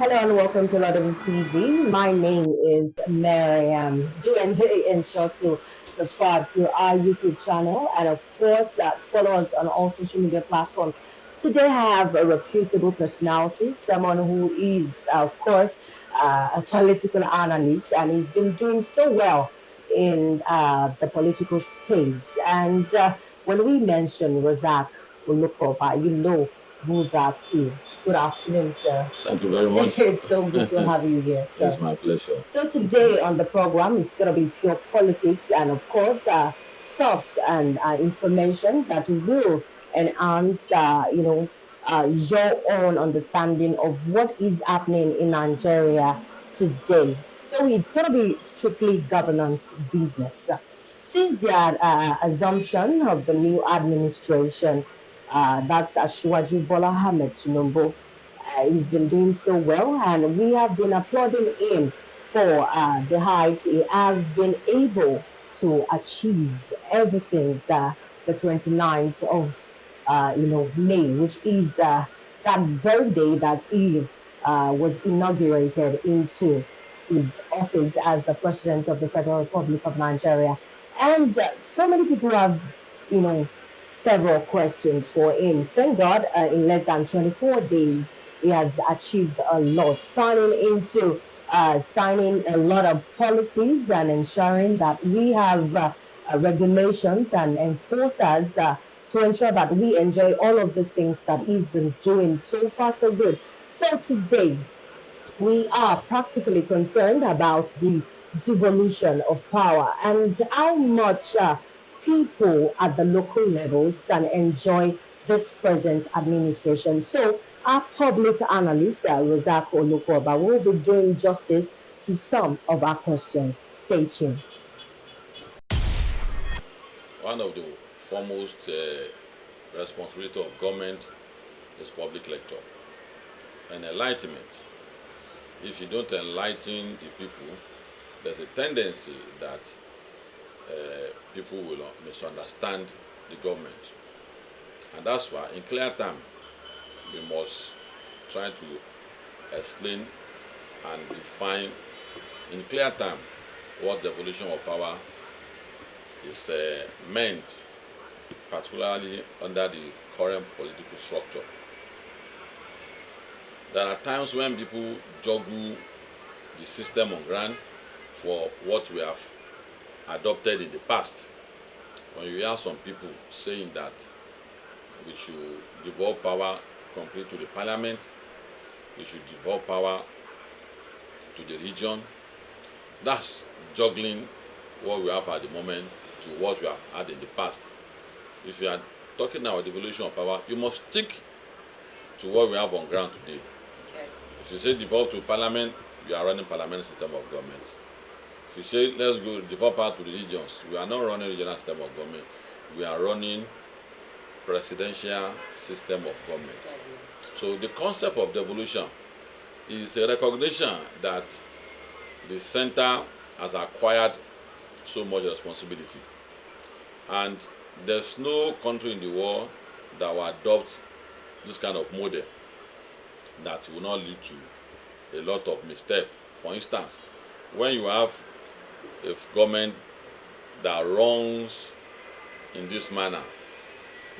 Hello and welcome to Lottery TV. My name is Miriam. Do ensure to subscribe to our YouTube channel and, of course, follow us on all social media platforms. Today, I have a reputable personality, someone who is, of course, a political analyst, and he's been doing so well in the political space. And when we mention Razak Ulukoba, you know who that is. Good afternoon, sir. Thank you very much. It's so good to have you here, It's sir. my pleasure. So today on the program, it's going to be pure politics and, of course, stuffs and information that will enhance, your own understanding of what is happening in Nigeria today. So it's going to be strictly governance business. Since the assumption of the new administration, that's Ashwaju Bola Ahmed Tinubu, he's been doing so well, and we have been applauding him for the heights he has been able to achieve ever since the 29th of May, which is that very day that he was inaugurated into his office as the president of the Federal Republic of Nigeria. And so many people have, you know, several questions for him. Thank God, in less than 24 days, he has achieved a lot, signing a lot of policies and ensuring that we have regulations and enforcers to ensure that we enjoy all of these things that he's been doing so far so good. So today, we are practically concerned about the devolution of power and how much people at the local levels can enjoy this present administration. So, our public analyst, Rozak Olukoba, will be doing justice to some of our questions. Stay tuned. One of the foremost responsibility of government is public lecture and enlightenment. If you don't enlighten the people, there's a tendency that people will misunderstand the government. And that's why, in clear time, we must try to explain and define in clear time what devolution of power is meant, particularly under the current political structure. There are times when people juggle the system on ground for what we have adopted in the past. When you hear some people saying that we should devolve power completely to the parliament, we should devolve power to the region, that's juggling what we have at the moment to what we have had in the past. If you are talking about devolution of power, you must stick to what we have on ground today. Okay. If you say devolve to parliament, you are running parliament system of government. If you say let's go devolve power to the regions, we are not running regional system of government. We are running presidential system of government. So the concept of devolution is a recognition that the center has acquired so much responsibility, and there's no country in the world that will adopt this kind of model that will not lead to a lot of mistakes. For instance, when you have a government that runs in this manner,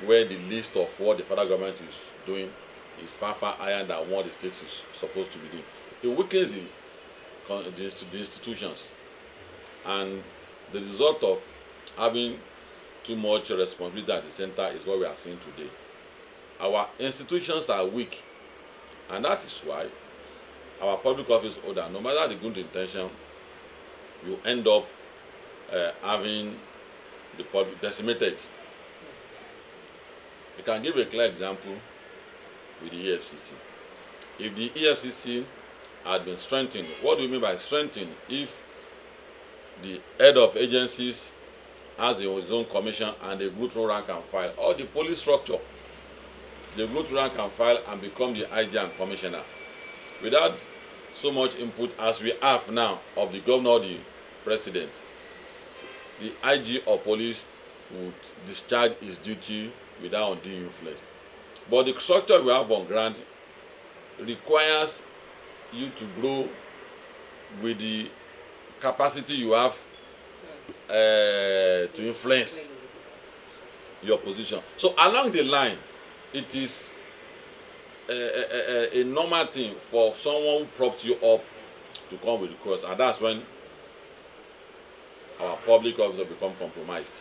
where the list of what the federal government is doing is far higher than what the state is supposed to be doing, it weakens the institutions, and the result of having too much responsibility at the center is what we are seeing today. Our institutions are weak, and that is why our public office holder, no matter the good intention, you end up having the public decimated. We can give a clear example with the EFCC. If the EFCC had been strengthened, what do we mean by strengthened? If the head of agencies has his own commission and they go through rank and file, or the police structure, they go through rank and file and become the IG and commissioner, without so much input as we have now of the governor or the president, the IG or police would discharge his duty without undue influence. But the structure we have on ground requires you to grow with the capacity you have to influence your position. So along the line, it is a normal thing for someone who propped you up to come with the cross, and that's when our public officer become compromised.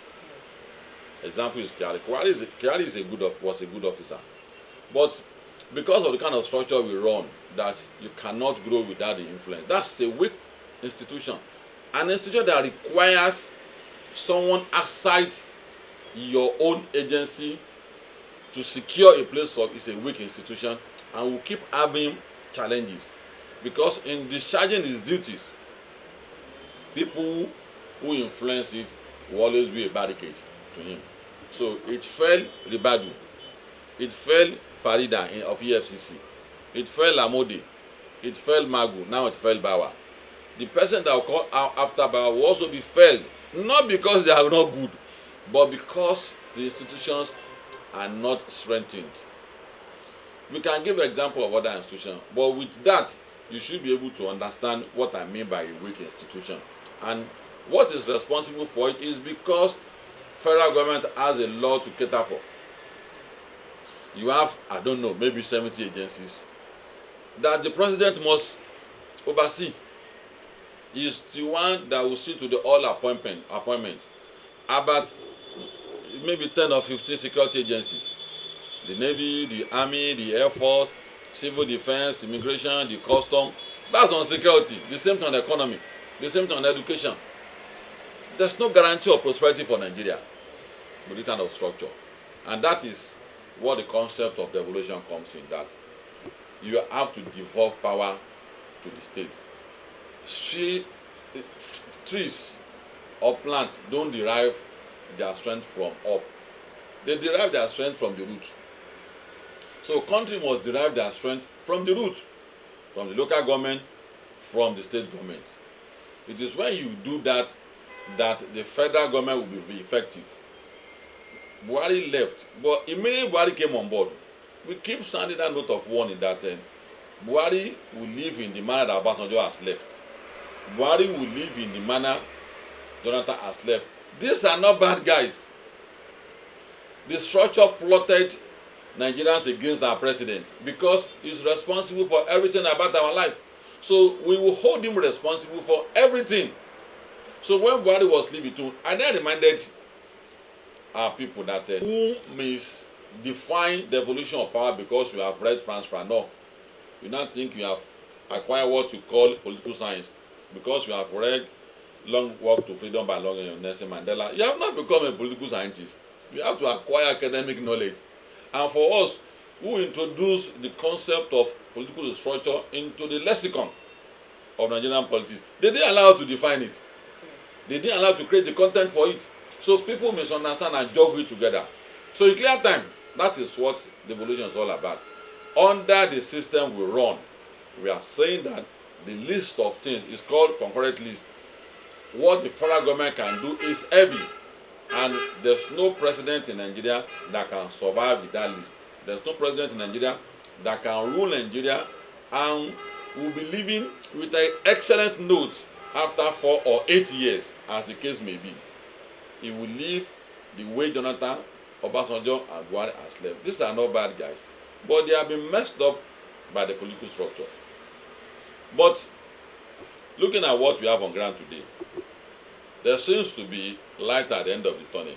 Example is Kyari. Kyari was a good officer, but because of the kind of structure we run, that you cannot grow without the influence. That's a weak institution, an institution that requires someone outside your own agency to secure a place for is a weak institution, and will keep having challenges because in discharging his duties, people who influence it will always be a barricade to him. So it fell Ribadu, it fell Farida of EFCC, it fell Amode, it fell Magu, now it fell Bawa. The person that will come after Bawa will also be felled, not because they are not good, but because the institutions are not strengthened. We can give an example of other institutions, but with that, you should be able to understand what I mean by a weak institution. And what is responsible for it is because federal government has a law to cater for. You have, I don't know, maybe 70 agencies that the president must oversee. He is the one that will see to the all appointment. About maybe 10 or 15 security agencies. The Navy, the Army, the Air Force, Civil Defense, Immigration, the Custom. That's on security. The same thing on the economy. The same thing on education. There's no guarantee of prosperity for Nigeria with this kind of structure. And that is what the concept of devolution comes in, that you have to devolve power to the state. Trees or plants don't derive their strength from up. They derive their strength from the root. So country must derive their strength from the root, from the local government, from the state government. It is when you do that that the federal government will be effective. Buhari left, but immediately Buhari came on board, we keep sounding that note of warning that Buhari will live in the manner that Obasanjo has left. Buhari will live in the manner Jonathan has left. These are not bad guys. The structure plotted Nigerians against our president because he's responsible for everything about our life. So we will hold him responsible for everything. So when Buhari was leaving too, I then reminded our people that who misdefine the evolution of power because you have read France Fanon. You now think you have acquired what you call political science because you have read Long Walk to Freedom by Nelson Mandela. You have not become a political scientist. You have to acquire academic knowledge. And for us who introduce the concept of political structure into the lexicon of Nigerian politics, they didn't allow us to define it. They didn't allow us to create the content for it. So people misunderstand and juggle it together. So in clear time, that is what devolution is all about. Under the system we run, we are saying that the list of things is called concurrent list. What the federal government can do is heavy, and there's no president in Nigeria that can survive with that list. There's no president in Nigeria that can rule Nigeria and will be living with an excellent note after 4 or 8 years, as the case may be. He will live the way Jonathan, Obasanjo, and Buhari has left. These are not bad guys, but they have been messed up by the political structure. But looking at what we have on ground today, there seems to be light at the end of the tunnel.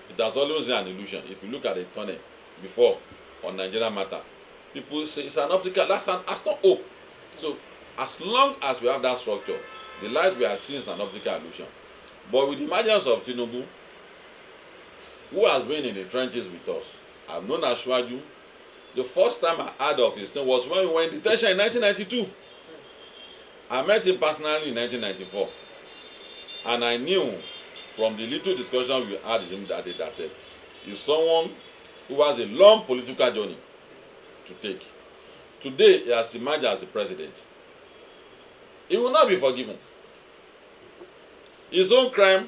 It has always been an illusion. If you look at the tunnel before on Nigerian matter, people say it's an optical, that's not hope. So as long as we have that structure, the light we are seeing is an optical illusion. But with the emergence of Tinubu, who has been in the trenches with us, I've known Ashwaju. The first time I heard of his name was when we were in detention in 1992. I met him personally in 1994. And I knew from the little discussion we had with him that day that he's someone who has a long political journey to take. Today, he has emerged as the president. He will not be forgiven. His own crime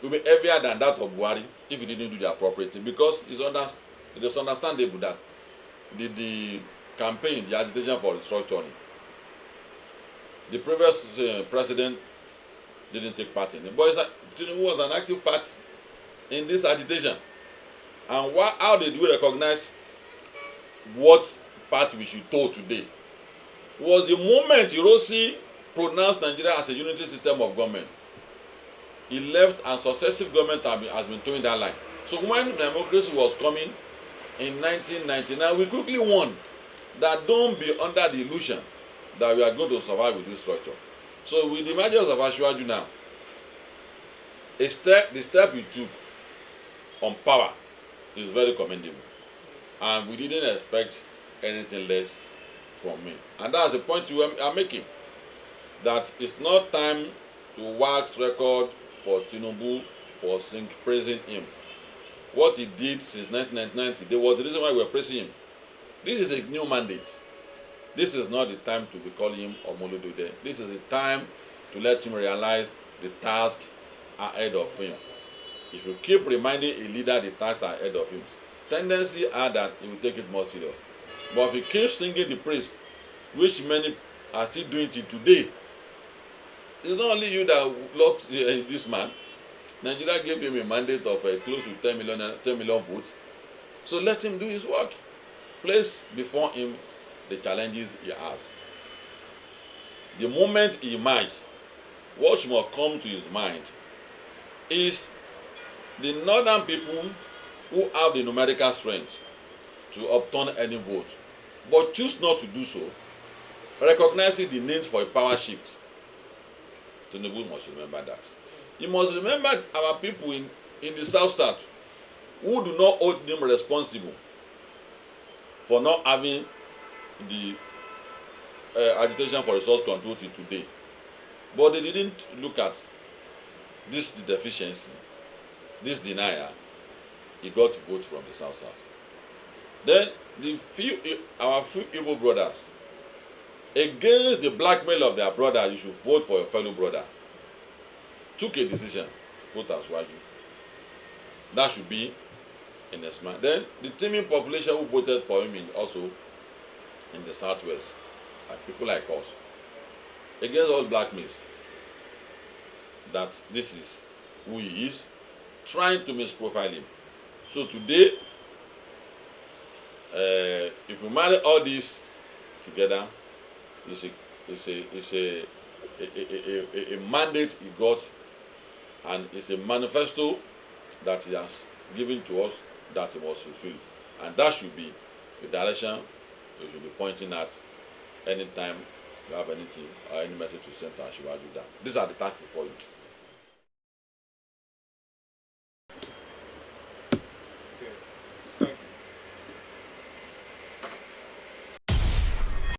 will be heavier than that of Buhari if he didn't do the appropriate thing, because it is understandable that the campaign, the agitation for restructuring The previous president didn't take part in it. But Tinubu was an active part in this agitation. And how did we recognize what part we should toe today? Was the moment Hiroshi pronounced Nigeria as a unity system of government. He left and successive government has been towing that line. So when democracy was coming in 1999, we quickly warned that don't be under the illusion that we are going to survive with this structure. So with the emergence of Asiwaju now, the step he took on power is very commendable, and we didn't expect anything less from me. And that's the point you are making, that it's not time to wax record for Tinubu for praising him. What he did since 1990, there was the reason why we were praising him. This is a new mandate. This is not the time to be calling him Omoludude. This is the time to let him realize the task ahead of him. If you keep reminding a leader the tasks ahead of him, tendency are that he will take it more serious. But if he keeps singing the praise, which many are still doing till today, it's not only you that lost this man. Nigeria gave him a mandate of close to 10 million votes. So let him do his work. Place before him the challenges he has. The moment he emerges, what must come to his mind is the northern people who have the numerical strength to upturn any vote, but choose not to do so, recognizing the need for a power shift. Tinubu must remember that. He must remember our people in the South who do not hold him responsible for not having the agitation for resource control till today. But they didn't look at this deficiency, this denial. He got vote from the South. Then our few Igbo brothers, against the blackmail of their brother, you should vote for your fellow brother, took a decision to vote as Waju. That should be in his mind. Then the teeming population who voted for him also in the Southwest, like people like us, against all blackmails, that this is who he is, trying to misprofile him. So today, if we marry all this together, it's a mandate he got, and it's a manifesto that he has given to us that he must fulfill, and that should be the direction we should be pointing at anytime you have anything or any message to send to Asiwaju. These are the tasks before you.